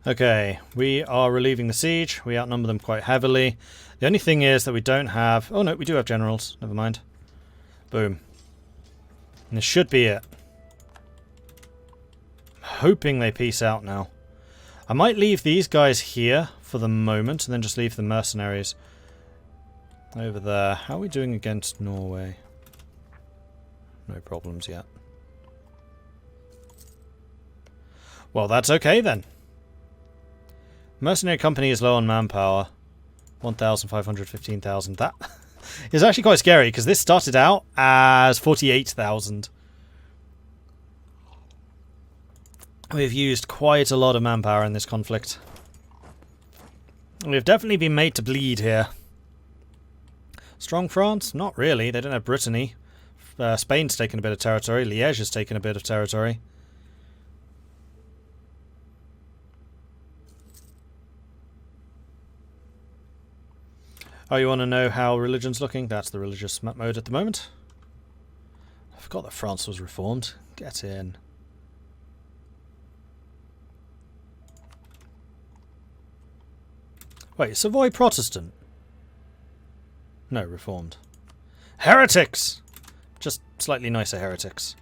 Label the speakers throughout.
Speaker 1: Okay, we are relieving the siege. We outnumber them quite heavily. The only thing is that we don't have... Oh no, we do have generals. Never mind. Boom. And this should be it. I'm hoping they peace out now. I might leave these guys here for the moment and then just leave the mercenaries over there. How are we doing against Norway? No problems yet. Well, that's okay then. Mercenary company is low on manpower. 1,500, 15,000. That is actually quite scary because this started out as 48,000. We've used quite a lot of manpower in this conflict. We've definitely been made to bleed here. Strong France? Not really. They don't have Brittany. Spain's taken a bit of territory. Liège has taken a bit of territory. Oh, you want to know how religion's looking? That's the religious mode at the moment. I forgot that France was reformed. Get in. Wait, Savoy Protestant? No, reformed. Heretics! Just slightly nicer heretics.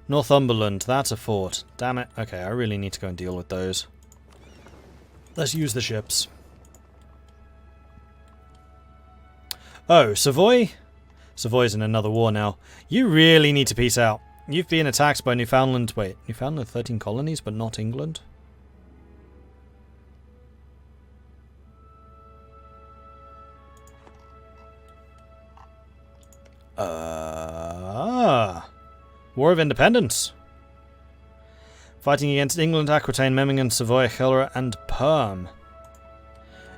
Speaker 1: Northumberland, that's a fort. Damn it. Okay, I really need to go and deal with those. Let's use the ships. Oh, Savoy? Savoy's in another war now. You really need to peace out. You've been attacked by Newfoundland. Wait, Newfoundland 13 colonies, but not England? War of Independence. Fighting against England, Aquitaine, Memmingen, Savoy, Cholera, and Perm.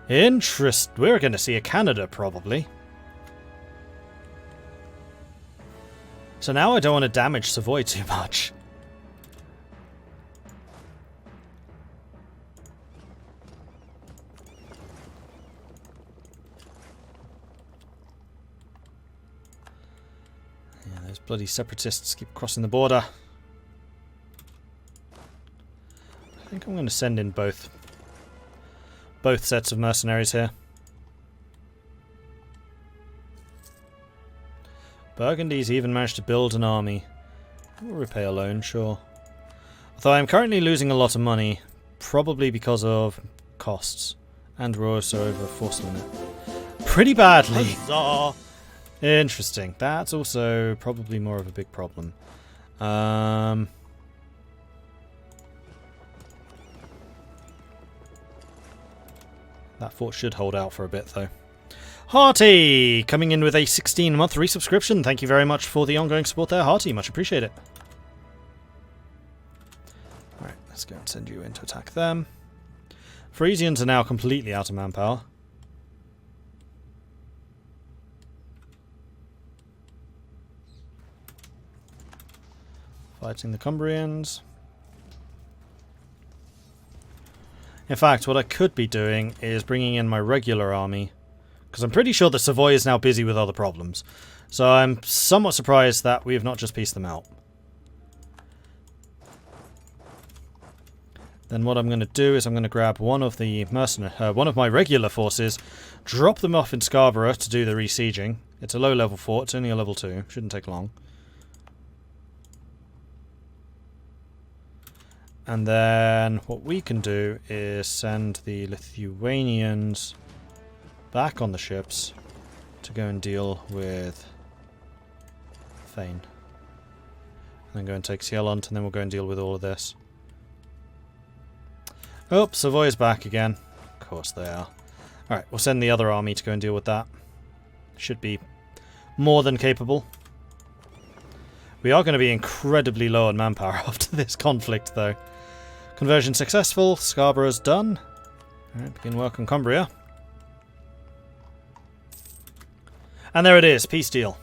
Speaker 1: We're going to see a Canada, probably. So now I don't want to damage Savoy too much. Yeah, those bloody separatists keep crossing the border. I think I'm going to send in both sets of mercenaries here. Burgundy's even managed to build an army. We'll repay a loan, sure. Although I'm currently losing a lot of money, probably because of costs. And we're also over force limit. Pretty badly. Huzzah! Interesting. That's also probably more of a big problem. That fort should hold out for a bit, though. Hearty! Coming in with a 16-month resubscription. Thank you very much for the ongoing support there, Hearty. Much appreciate it. Alright, let's go and send you in to attack them. Frisians are now completely out of manpower. Fighting the Cumbrians. In fact, what I could be doing is bringing in my regular army. Because I'm pretty sure that Savoy is now busy with other problems. So I'm somewhat surprised that we have not just pieced them out. Then what I'm going to do is I'm going to grab one of my regular forces, drop them off in Scarborough to do the resieging. It's a low-level fort. It's only a level 2. Shouldn't take long. And then what we can do is send the Lithuanians back on the ships to go and deal with Thane. And then go and take Sieland, and then we'll go and deal with all of this. Oh, Savoy's back again. Of course they are. Alright, we'll send the other army to go and deal with that. Should be more than capable. We are going to be incredibly low on manpower after this conflict, though. Conversion successful. Scarborough's done. Alright, begin work on Cumbria. And there it is, peace deal.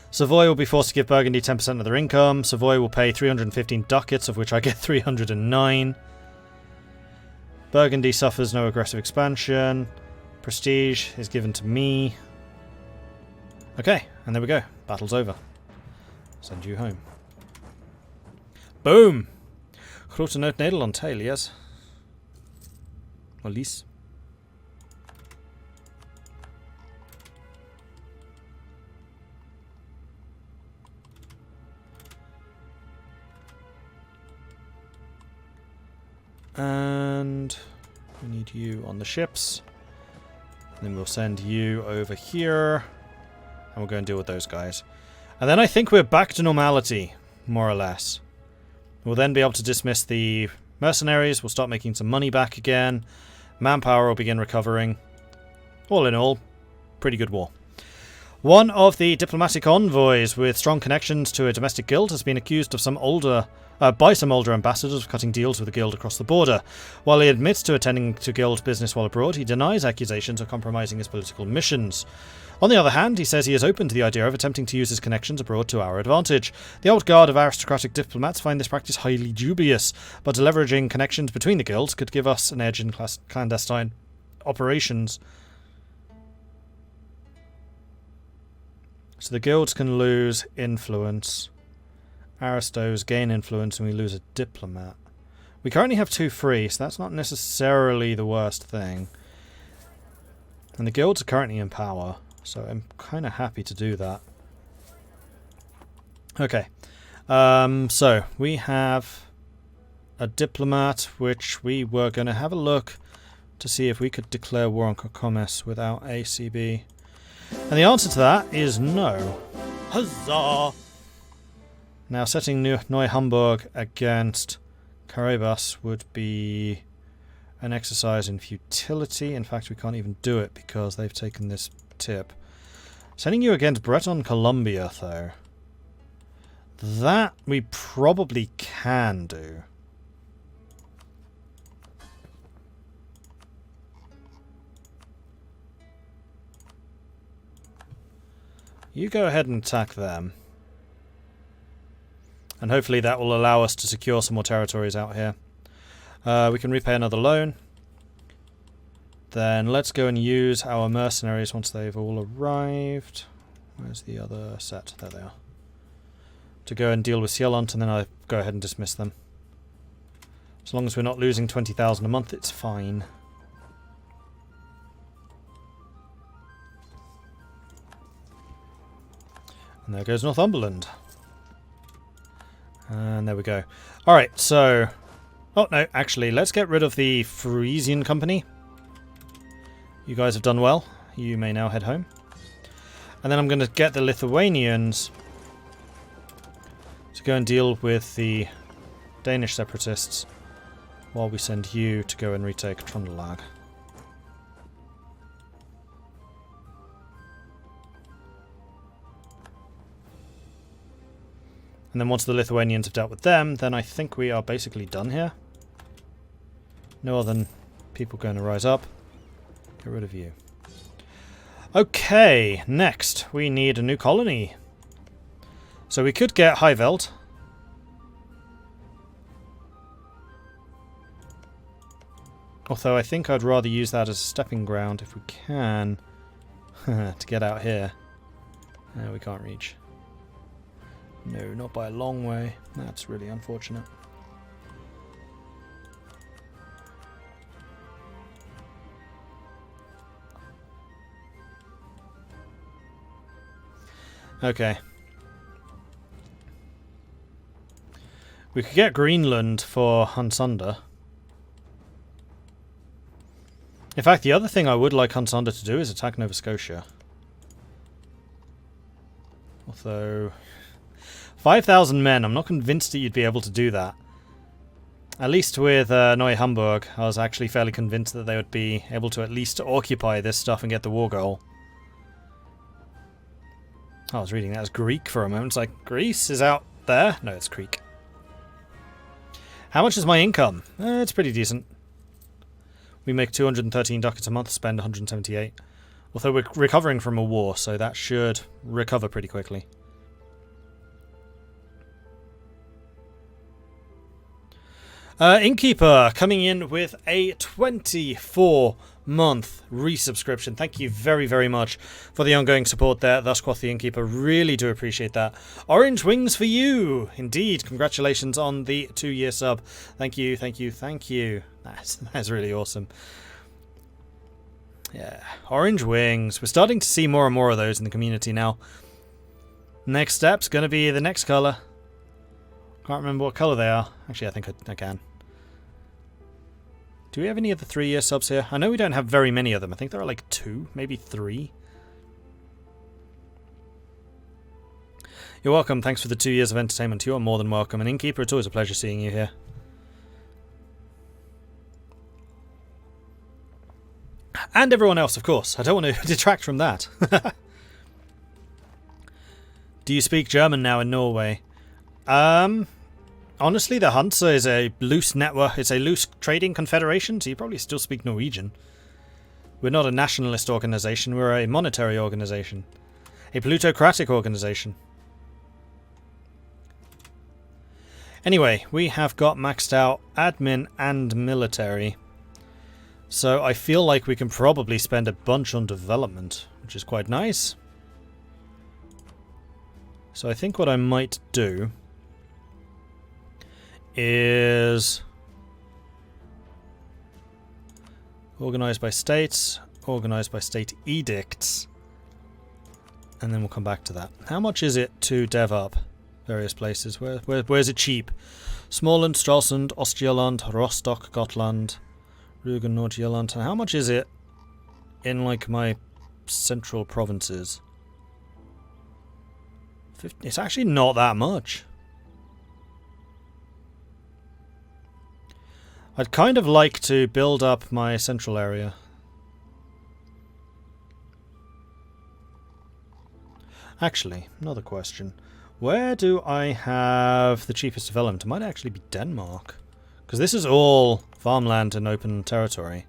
Speaker 1: Savoy will be forced to give Burgundy 10% of their income. Savoy will pay 315 ducats, of which I get 309. Burgundy suffers no aggressive expansion. Prestige is given to me. Okay, and there we go. Battle's over. Send you home. Boom! Grote nood Nederland, hey Lies. Or Lies. And we need you on the ships. And then we'll send you over here. And we'll go and deal with those guys. And then I think we're back to normality, more or less. We'll then be able to dismiss the mercenaries. We'll start making some money back again. Manpower will begin recovering. All in all, pretty good war. One of the diplomatic envoys with strong connections to a domestic guild has been accused of by some older ambassadors of cutting deals with the guild across the border. While he admits to attending to guild business while abroad, he denies accusations of compromising his political missions. On the other hand, he says he is open to the idea of attempting to use his connections abroad to our advantage. The old guard of aristocratic diplomats find this practice highly dubious, but leveraging connections between the guilds could give us an edge in clandestine operations. So the guilds can lose influence. Aristos gain influence and we lose a diplomat. We currently have 2 free, so that's not necessarily the worst thing. And the guilds are currently in power, so I'm kind of happy to do that. Okay. So we have a diplomat, which we were going to have a look to see if we could declare war on Kokomes without ACB. And the answer to that is no. Huzzah! Now, setting Neu-Hamburg against Carabas would be an exercise in futility. In fact, we can't even do it because they've taken this tip. Sending you against Breton Columbia, though. That we probably can do. You go ahead and attack them. And hopefully that will allow us to secure some more territories out here. We can repay another loan. Then let's go and use our mercenaries once they've all arrived. Where's the other set? There they are. To go and deal with Sielant, and then I go ahead and dismiss them. As long as we're not losing 20,000 a month, it's fine. And there goes Northumberland. And there we go. Alright, so... Oh, no, actually, let's get rid of the Frisian company. You guys have done well. You may now head home. And then I'm going to get the Lithuanians to go and deal with the Danish separatists while we send you to go and retake Trondelag. And then once the Lithuanians have dealt with them, then I think we are basically done here. No other people going to rise up. Get rid of you. Okay, next we need a new colony. So we could get Highveld. Although I think I'd rather use that as a stepping ground if we can to get out here. No, we can't reach. No, not by a long way. That's really unfortunate. Okay. We could get Greenland for Hunsunder. In fact, the other thing I would like Hunsunder to do is attack Nova Scotia. Although... 5,000 men, I'm not convinced that you'd be able to do that. At least with Neu-Hamburg, I was actually fairly convinced that they would be able to at least occupy this stuff and get the war goal. I was reading that as Greek for a moment. It's like, Greece is out there? No, it's Greek. How much is my income? It's pretty decent. We make 213 ducats a month, spend 178. Although we're recovering from a war, so that should recover pretty quickly. Innkeeper coming in with a 24 month resubscription. Thank you very, very much for the ongoing support there. Thus quoth the Innkeeper. Really do appreciate that. Orange wings for you. Indeed. Congratulations on the 2-year sub. Thank you, thank you, thank you. That's really awesome. Yeah. Orange wings. We're starting to see more and more of those in the community now. Next step's going to be the next colour. Can't remember what colour they are. Actually, I think I can. Do we have any of the 3-year subs here? I know we don't have very many of them. I think there are like 2, maybe 3. You're welcome. Thanks for the 2 years of entertainment. You are more than welcome. And Innkeeper, it's always a pleasure seeing you here. And everyone else, of course. I don't want to detract from that. Do you speak German now in Norway? Honestly, the Hansa is a loose network. It's a loose trading confederation, so you probably still speak Norwegian. We're not a nationalist organization. We're a monetary organization. A plutocratic organization. Anyway, we have got maxed out admin and military. So I feel like we can probably spend a bunch on development, which is quite nice. So I think what I might do is organized by states, organized by state edicts, and then we'll come back to that. How much is it to dev up various places? Where's it cheap? Småland, Stralsund, Ostjylland, Rostock, Gotland, Rügen, Nordjylland. And how much is it in like my central provinces? It's actually not that much. I'd kind of like to build up my central area. Actually, another question. Where do I have the cheapest development? It might actually be Denmark. Because this is all farmland and open territory.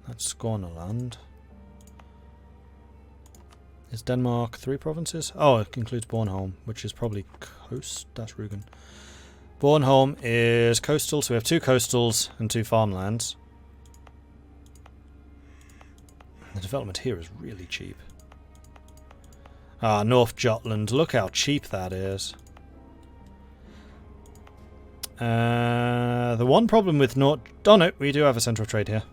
Speaker 1: That's Skåneland. Is Denmark 3 provinces? Oh, it includes Bornholm, which is probably coast. That's Rügen. Bornholm is coastal, so we have 2 coastals and 2 farmlands. The development here is really cheap. Ah, North Jutland. Look how cheap that is. The one problem with North... Oh no, we do have a centre of trade here.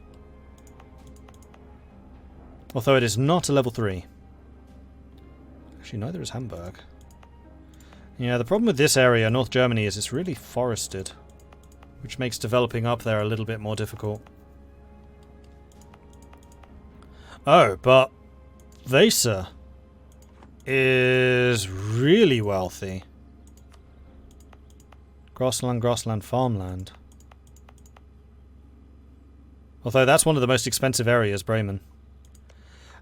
Speaker 1: Although it is not a level 3. Actually, neither is Hamburg. Yeah, the problem with this area, North Germany, is it's really forested, which makes developing up there a little bit more difficult. Oh, but Weser is really wealthy. Grassland, farmland. Although that's one of the most expensive areas, Bremen.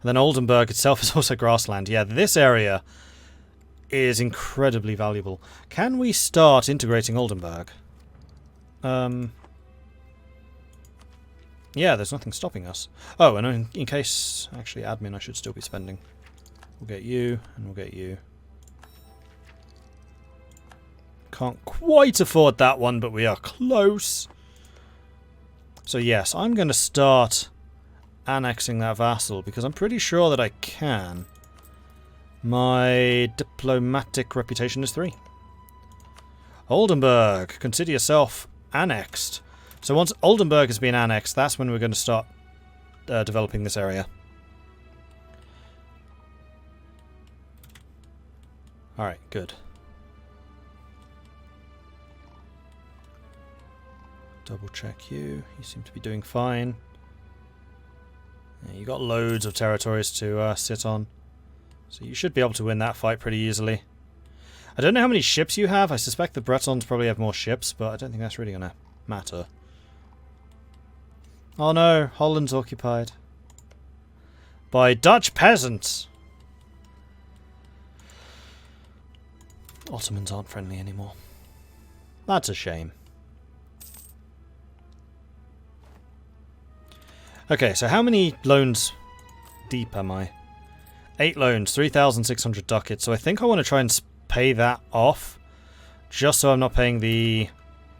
Speaker 1: And then Oldenburg itself is also grassland. Yeah, this area is incredibly valuable. Can we start integrating Oldenburg? Yeah, there's nothing stopping us. Oh, and in case... Actually, admin I should still be spending. We'll get you, and we'll get you. Can't quite afford that one, but we are close. So yes, I'm going to start annexing that vassal, because I'm pretty sure that I can. My diplomatic reputation is 3. Oldenburg, consider yourself annexed. So once Oldenburg has been annexed, that's when we're going to start developing this area. Alright, good. Double check you. You seem to be doing fine. Yeah, you got loads of territories to sit on. So you should be able to win that fight pretty easily. I don't know how many ships you have. I suspect the Bretons probably have more ships, but I don't think that's really going to matter. Oh no, Holland's occupied. By Dutch peasants! Ottomans aren't friendly anymore. That's a shame. Okay, so how many loans deep am I? 8 loans, 3,600 ducats. So I think I want to try and pay that off, just so I'm not paying the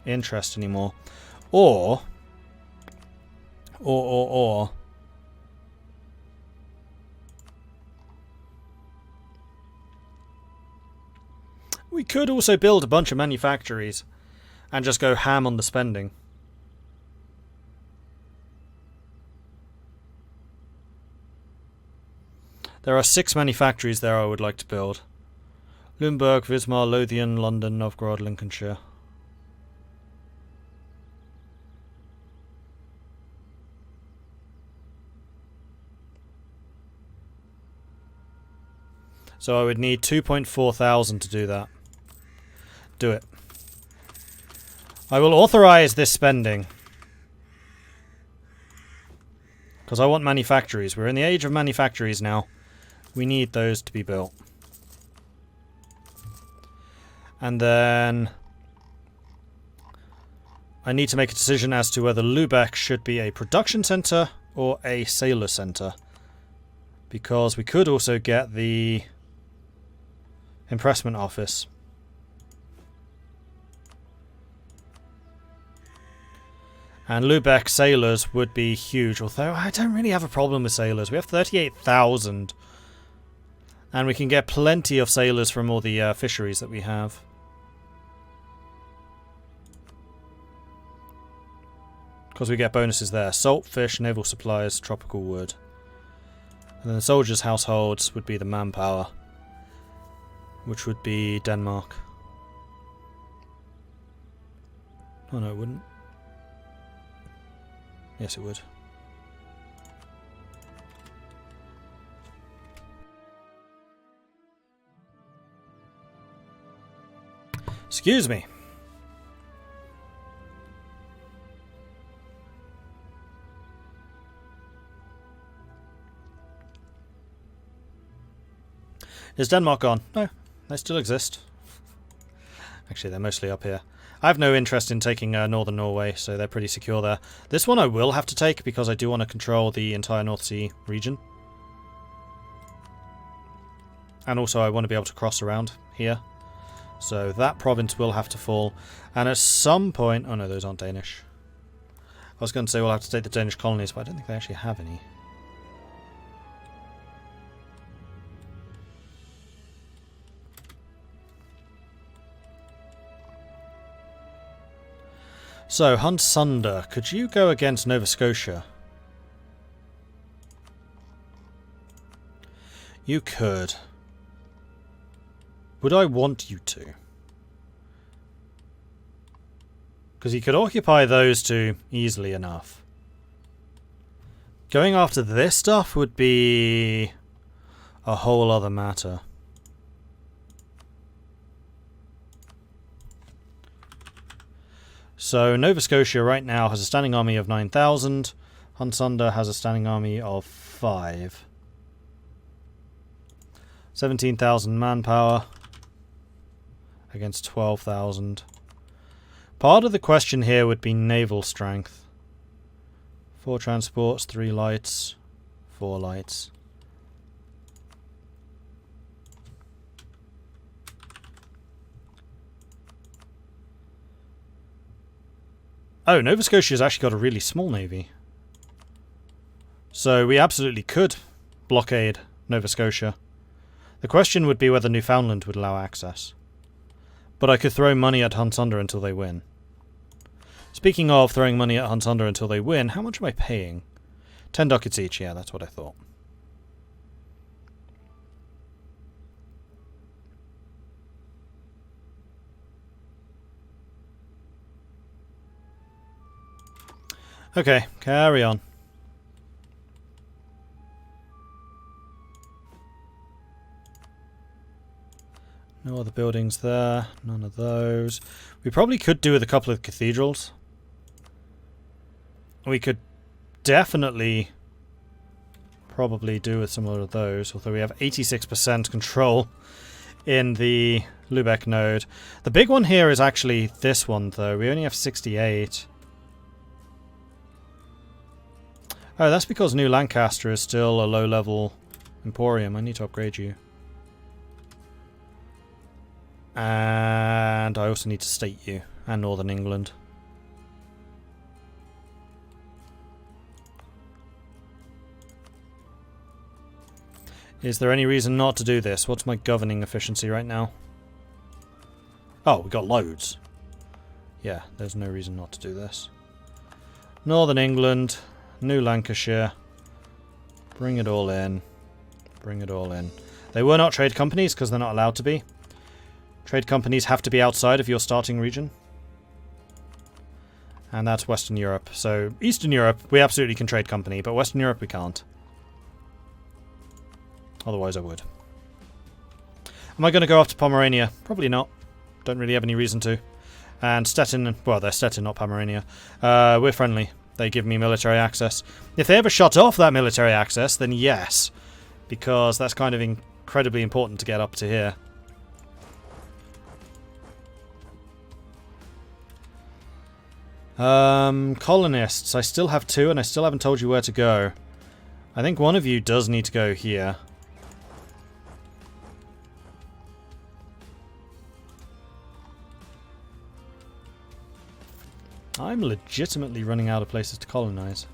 Speaker 1: interest anymore. Or Or. We could also build a bunch of manufactories and just go ham on the spending. There are 6 manufactories there I would like to build. Lubeck, Wismar, Lothian, London, Novgorod, Lincolnshire. So I would need 2.4 thousand to do that. Do it. I will authorize this spending. Because I want manufactories. We're in the age of manufactories now. We need those to be built. And then I need to make a decision as to whether Lubeck should be a production centre or a sailor centre. Because we could also get the impressment office. And Lubeck sailors would be huge, although I don't really have a problem with sailors. We have 38,000. And we can get plenty of sailors from all the fisheries that we have. Because we get bonuses there. Salt, fish, naval supplies, tropical wood. And then the soldiers' households would be the manpower. Which would be Denmark. Oh no, it wouldn't. Yes, it would. Excuse me. Is Denmark gone? No, they still exist. Actually, they're mostly up here. I have no interest in taking northern Norway, so they're pretty secure there. This one I will have to take because I do want to control the entire North Sea region. And also I want to be able to cross around here. So that province will have to fall. And at some point... Oh no, those aren't Danish. I was going to say we'll have to take the Danish colonies, but I don't think they actually have any. So, Hunsunder, could you go against Nova Scotia? You could. Would I want you to? Because you could occupy those two easily enough. Going after this stuff would be a whole other matter. So Nova Scotia right now has a standing army of 9,000. Hunsunder has a standing army of 5. 17,000 manpower against 12,000. Part of the question here would be naval strength. 4 transports, 3 lights, 4 lights. Oh, Nova Scotia's actually got a really small navy. So we absolutely could blockade Nova Scotia. The question would be whether Newfoundland would allow access. But I could throw money at Hunsunder until they win. Speaking of throwing money at Hunsunder until they win, how much am I paying? 10 ducats each, yeah, that's what I thought. Okay, carry on. No other buildings there, none of those. We probably could do with a couple of cathedrals. We could definitely probably do with some of those, although we have 86% control in the Lubeck node. The big one here is actually this one, though. We only have 68. Oh, that's because New Lancaster is still a low-level emporium. I need to upgrade you. And I also need to state you, and Northern England. Is there any reason not to do this? What's my governing efficiency right now? Oh, we got loads. Yeah, there's no reason not to do this. Northern England, New Lancashire. Bring it all in. Bring it all in. They were not trade companies because they're not allowed to be. Trade companies have to be outside of your starting region. And that's Western Europe. So Eastern Europe, we absolutely can trade company, but Western Europe we can't. Otherwise I would. Am I going to go after Pomerania? Probably not. Don't really have any reason to. And Stettin, well, they're Stettin, not Pomerania. We're friendly. They give me military access. If they ever shut off that military access, then yes. Because that's kind of incredibly important to get up to here. Colonists. I still have 2 and I still haven't told you where to go. I think one of you does need to go here. I'm legitimately running out of places to colonize.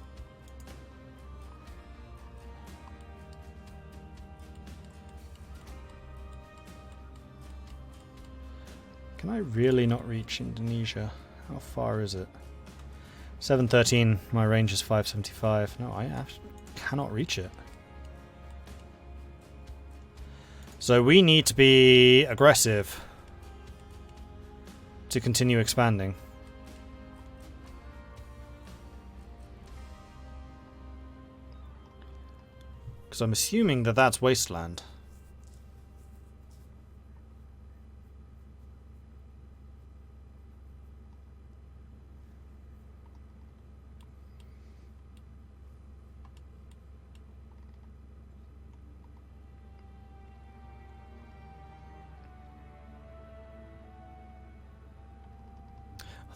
Speaker 1: Can I really not reach Indonesia? How far is it? 713. My range is 575. No, I actually cannot reach it. So we need to be aggressive to continue expanding. Because I'm assuming that that's wasteland.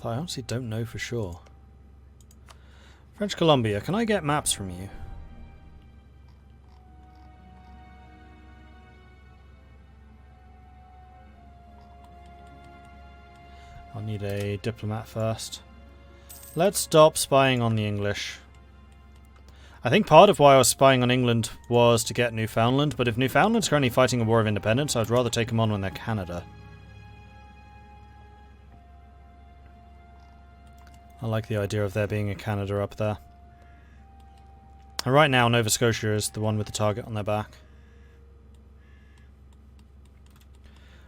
Speaker 1: I honestly don't know for sure. French Columbia, can I get maps from you? I'll need a diplomat first. Let's stop spying on the English. I think part of why I was spying on England was to get Newfoundland, but if Newfoundland's currently fighting a war of independence, I'd rather take them on when they're Canada. I like the idea of there being a Canada up there. And right now, Nova Scotia is the one with the target on their back.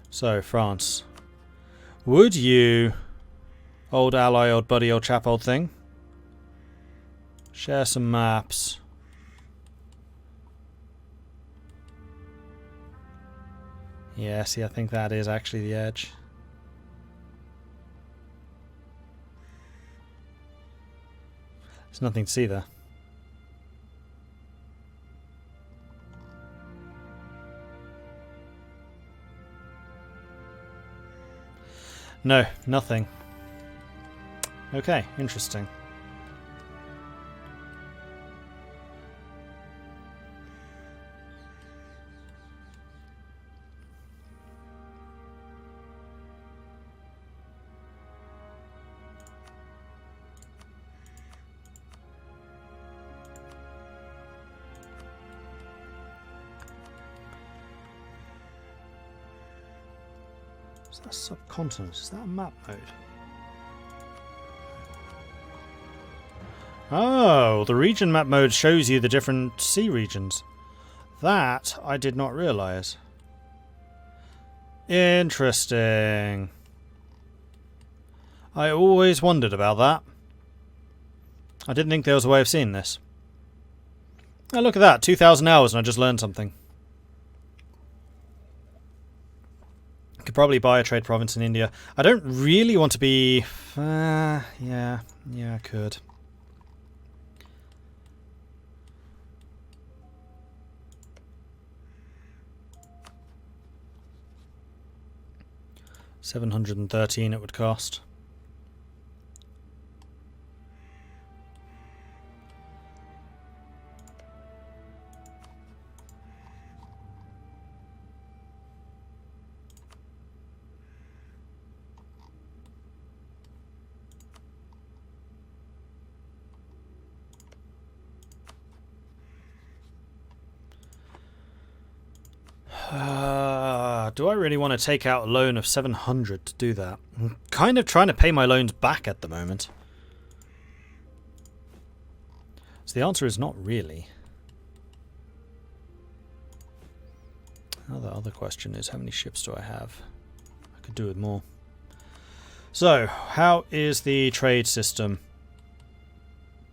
Speaker 1: So, France. Would you, old ally, old buddy, old chap, old thing, share some maps? Yeah, see, I think that is actually the edge. There's nothing to see there. No, nothing. Okay, interesting. Is that a subcontinent? Is that a map mode? Oh, the region map mode shows you the different sea regions. That I did not realise. Interesting. I always wondered about that. I didn't think there was a way of seeing this. Oh, look at that. 2,000 hours and I just learned something. Could probably buy a trade province in India. I don't really want to be... yeah, I could. $713 it would cost. But do I really want to take out a loan of 700 to do that? I'm kind of trying to pay my loans back at the moment. So the answer is not really. Now the other question is, how many ships do I have? I could do with more. So, how is the trade system?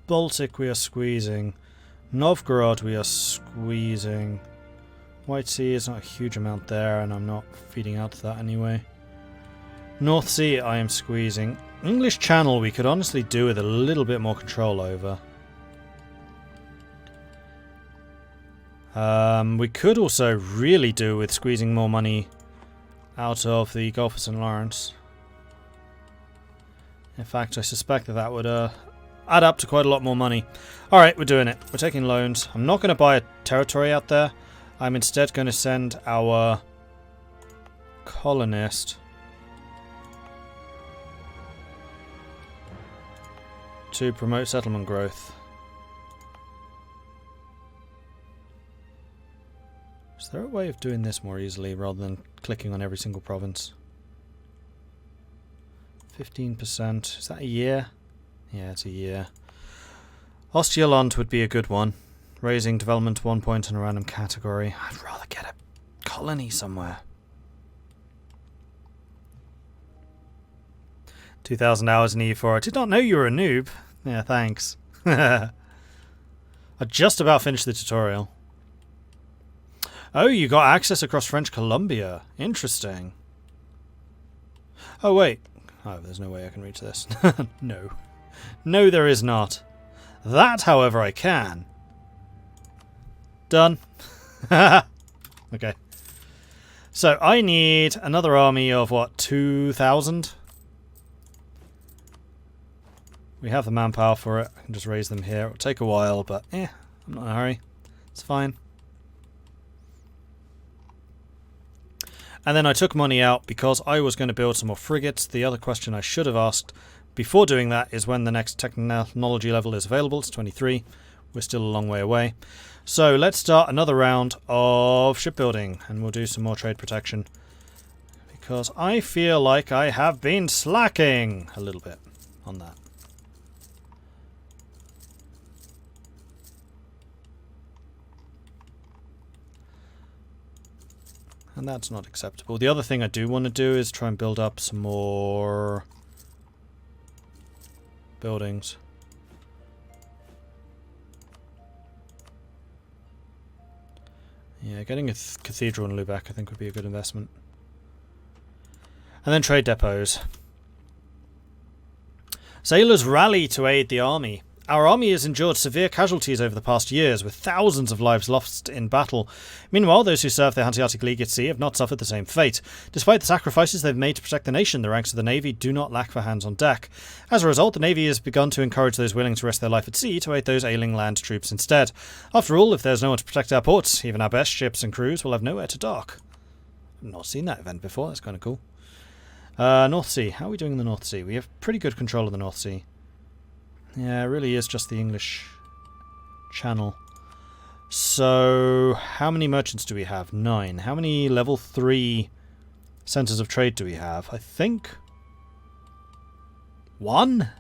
Speaker 1: Baltic we are squeezing. Novgorod we are squeezing. White Sea is not a huge amount there, and I'm not feeding out to that anyway. North Sea I am squeezing. English Channel we could honestly do with a little bit more control over. We could also really do with squeezing more money out of the Gulf of St. Lawrence. In fact, I suspect that that would add up to quite a lot more money. Alright, we're doing it. We're taking loans. I'm not going to buy a territory out there. I'm instead going to send our colonist to promote settlement growth. Is there a way of doing this more easily rather than clicking on every single province? 15%. Is that a year? Yeah, it's a year. Ostjylland would be a good one. Raising development 1 point in a random category. I'd rather get a colony somewhere. 2,000 hours in E4. I did not know you were a noob. Yeah, thanks. I just about finished the tutorial. Oh, you got access across French Columbia. Interesting. Oh, wait. Oh, there's no way I can reach this. No. No, there is not. That, however, I can. Done. Okay. So, I need another army of, what, 2,000? We have the manpower for it. I can just raise them here. It'll take a while, but, I'm not in a hurry. It's fine. And then I took money out because I was going to build some more frigates. The other question I should have asked before doing that is when the next technology level is available. It's 23. We're still a long way away. So let's start another round of shipbuilding, and we'll do some more trade protection. Because I feel like I have been slacking a little bit on that. And that's not acceptable. The other thing I do want to do is try and build up some more buildings. Yeah, getting a cathedral in Lubeck I think would be a good investment. And then trade depots. Sailors rally to aid the army. Our army has endured severe casualties over the past years, with thousands of lives lost in battle. Meanwhile, those who serve the Hanseatic League at sea have not suffered the same fate. Despite the sacrifices they've made to protect the nation, the ranks of the Navy do not lack for hands on deck. As a result, the Navy has begun to encourage those willing to risk their life at sea to aid those ailing land troops instead. After all, if there's no one to protect our ports, even our best ships and crews will have nowhere to dock. I've not seen that event before, that's kind of cool. North Sea. How are we doing in the North Sea? We have pretty good control of the North Sea. Yeah, it really is just the English Channel. So, how many merchants do we have? 9. How many level 3 centres of trade do we have? I think 1?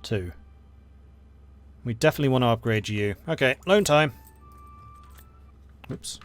Speaker 1: 2. We definitely want to upgrade you. Okay, loan time. Oops.